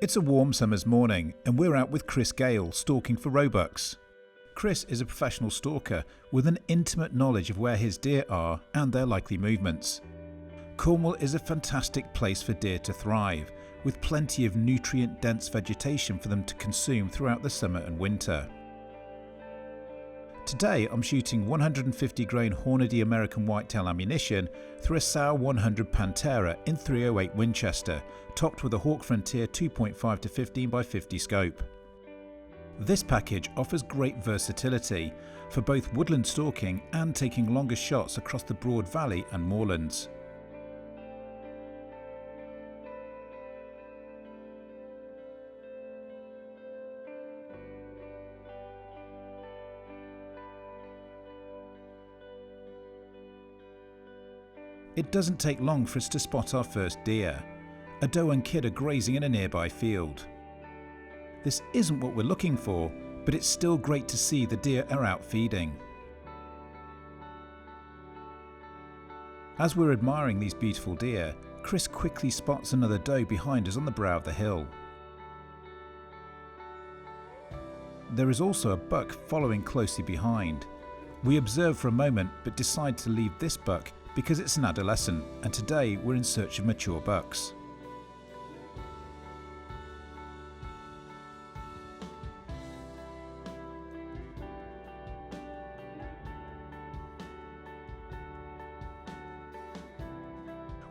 It's a warm summer's morning and we're out with Chris Gale stalking for Roebucks. Chris is a professional stalker with an intimate knowledge of where his deer are and their likely movements. Cornwall is a fantastic place for deer to thrive, with plenty of nutrient-dense vegetation for them to consume throughout the summer and winter. Today I'm shooting 150 grain Hornady American whitetail ammunition through a Sauer 100 Pantera in .308 Winchester, topped with a Hawke Frontier 2.5 to 15x50 scope. This package offers great versatility for both woodland stalking and taking longer shots across the broad valley and moorlands. It doesn't take long for us to spot our first deer. A doe and kid are grazing in a nearby field. This isn't what we're looking for, but it's still great to see the deer are out feeding. As we're admiring these beautiful deer, Chris quickly spots another doe behind us on the brow of the hill. There is also a buck following closely behind. We observe for a moment but decide to leave this buck because it's an adolescent, and today we're in search of mature bucks.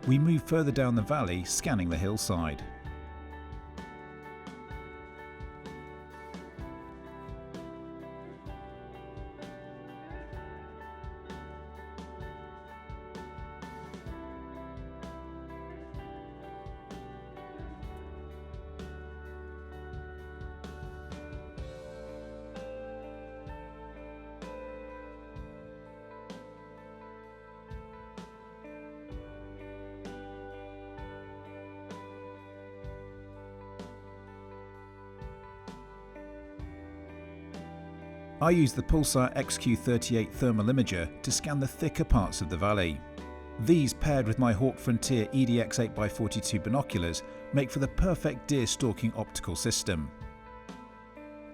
We move further down the valley, scanning the hillside. I use the Pulsar XQ38 thermal imager to scan the thicker parts of the valley. These, paired with my Hawke Frontier EDX 8x42 binoculars, make for the perfect deer stalking optical system.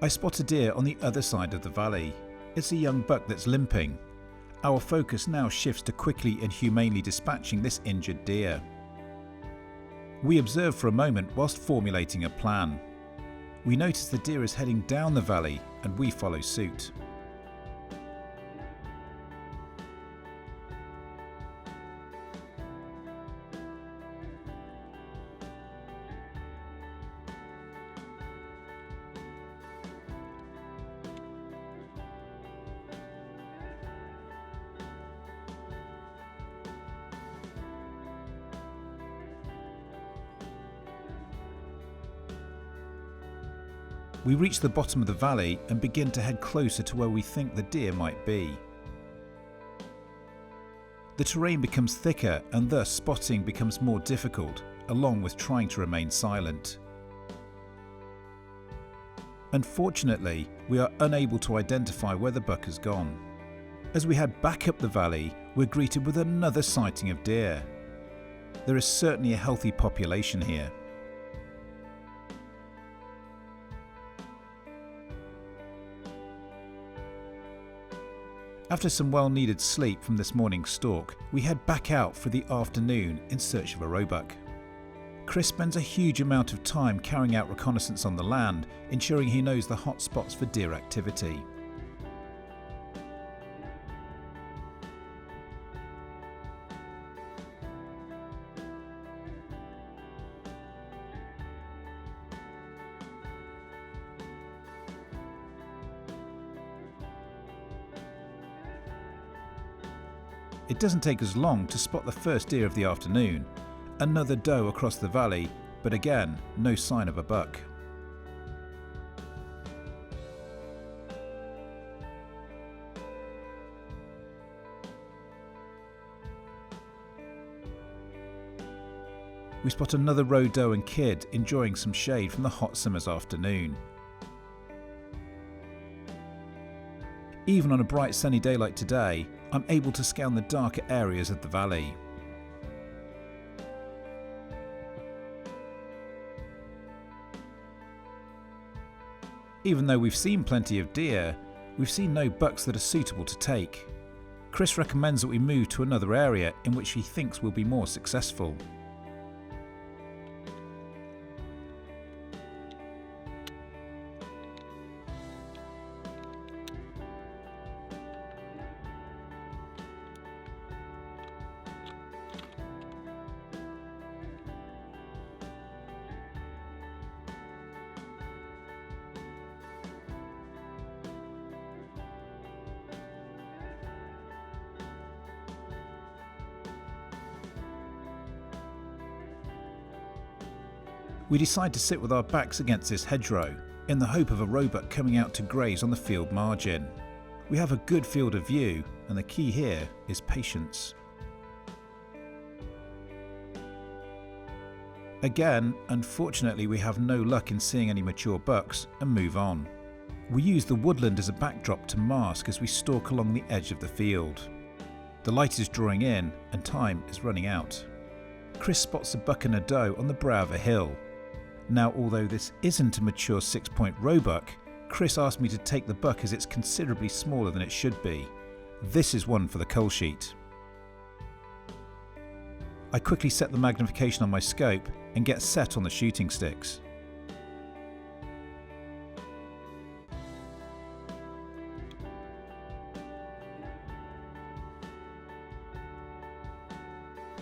I spot a deer on the other side of the valley. It's a young buck that's limping. Our focus now shifts to quickly and humanely dispatching this injured deer. We observe for a moment whilst formulating a plan. We notice the deer is heading down the valley and we follow suit. We reach the bottom of the valley and begin to head closer to where we think the deer might be. The terrain becomes thicker and thus spotting becomes more difficult, along with trying to remain silent. Unfortunately, we are unable to identify where the buck has gone. As we head back up the valley, we're greeted with another sighting of deer. There is certainly a healthy population here. After some well-needed sleep from this morning's stalk, we head back out for the afternoon in search of a roebuck. Chris spends a huge amount of time carrying out reconnaissance on the land, ensuring he knows the hot spots for deer activity. It doesn't take us long to spot the first deer of the afternoon. Another doe across the valley, but again, no sign of a buck. We spot another roe doe and kid enjoying some shade from the hot summer's afternoon. Even on a bright sunny day like today, I'm able to scan the darker areas of the valley. Even though we've seen plenty of deer, we've seen no bucks that are suitable to take. Chris recommends that we move to another area in which he thinks we'll be more successful. We decide to sit with our backs against this hedgerow, in the hope of a roebuck coming out to graze on the field margin. We have a good field of view, and the key here is patience. Again, unfortunately we have no luck in seeing any mature bucks and move on. We use the woodland as a backdrop to mask as we stalk along the edge of the field. The light is drawing in and time is running out. Chris spots a buck and a doe on the brow of a hill. Now, although this isn't a mature 6-point roebuck, Chris asked me to take the buck as it's considerably smaller than it should be. This is one for the cull sheet. I quickly set the magnification on my scope and get set on the shooting sticks.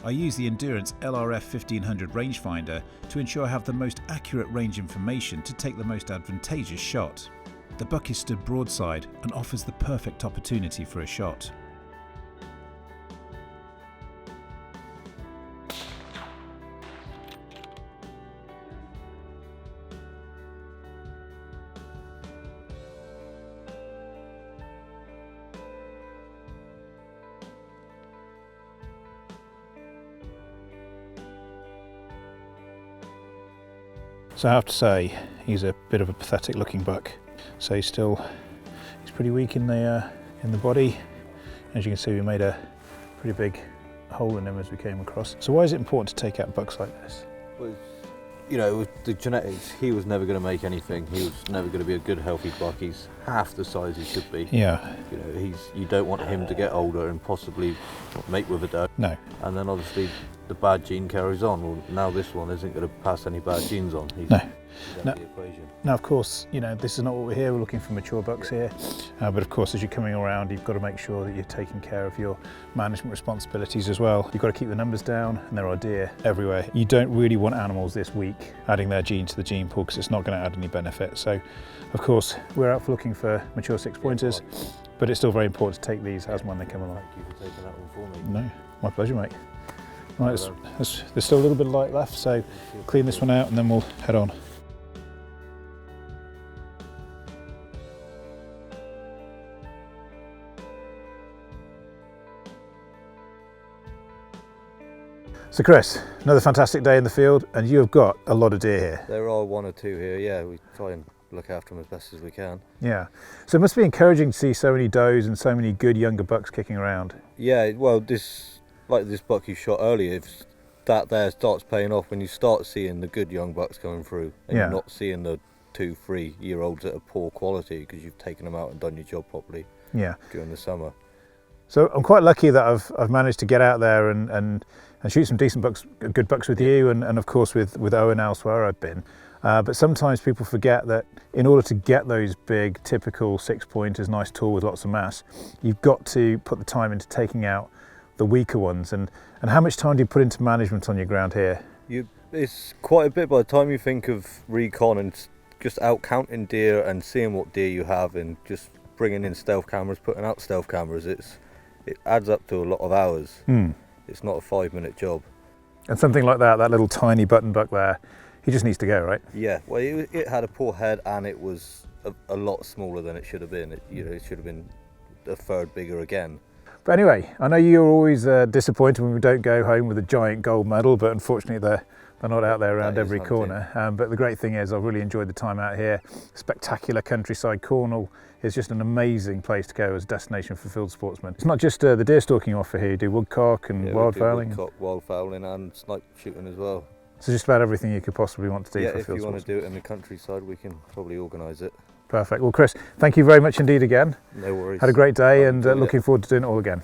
I use the Endurance LRF 1500 rangefinder to ensure I have the most accurate range information to take the most advantageous shot. The buck is stood broadside and offers the perfect opportunity for a shot. So I have to say, he's a bit of a pathetic looking buck. So he's pretty weak in the body. As you can see, we made a pretty big hole in him as we came across. So why is it important to take out bucks like this? Well, you know, with the genetics, he was never going to make anything. He was never going to be a good, healthy buck. He's half the size he should be. Yeah. You know, you don't want him to get older and possibly mate with a doe. No. And then obviously the bad gene carries on. Well, now this one isn't going to pass any bad genes on. He's no. He's out of the equation. Now, of course, you know, this is not what we're here. We're looking for mature bucks here. But of course, as you're coming around, you've got to make sure that you're taking care of your management responsibilities as well. You've got to keep the numbers down, and there are deer everywhere. You don't really want animals this week adding their gene to the gene pool because it's not going to add any benefit. So, of course, we're out for looking for mature 6-pointers, but it's still very important to take these as when they come along. Thank you for taking that one for me. No, my pleasure, mate. Right, there's still a little bit of light left, so clean this one out and then we'll head on. So Chris, another fantastic day in the field, and you have got a lot of deer here. There are one or two here, yeah. We try and look after them as best as we can. Yeah, so it must be encouraging to see so many does and so many good younger bucks kicking around. Yeah, well, like this buck you shot earlier, if that there starts paying off when you start seeing the good young bucks coming through, and you're not seeing the 2-3-year-olds that are poor quality because you've taken them out and done your job properly. Yeah. During the summer. So I'm quite lucky that I've managed to get out there and shoot some decent bucks, good bucks with you, and of course with Owen elsewhere I've been. But sometimes people forget that in order to get those big, typical 6-pointers, nice tall with lots of mass, you've got to put the time into taking out the weaker ones. And how much time do you put into management on your ground here? It's quite a bit by the time you think of recon and just out counting deer and seeing what deer you have and just bringing in stealth cameras, putting out stealth cameras. It adds up to a lot of hours. It's not a 5-minute job. And something like that little tiny button buck there, he just needs to go, right? Yeah, well, it had a poor head and it was a lot smaller than it should have been. It should have been a third bigger again. But anyway, I know you're always disappointed when we don't go home with a giant gold medal, but unfortunately they're not out there around every corner. But the great thing is I've really enjoyed the time out here. Spectacular countryside. Cornwall is just an amazing place to go as a destination for field sportsmen. It's not just the deer stalking you offer here, you do woodcock and wildfowling. Woodcock, wildfowling and snipe shooting as well. So just about everything you could possibly want to do for field field sports. sports. If you want to do it in the countryside, we can probably organise it. Perfect. Well, Chris, thank you very much indeed again. No worries. Had a great day and enjoyed it. looking forward to doing it all again.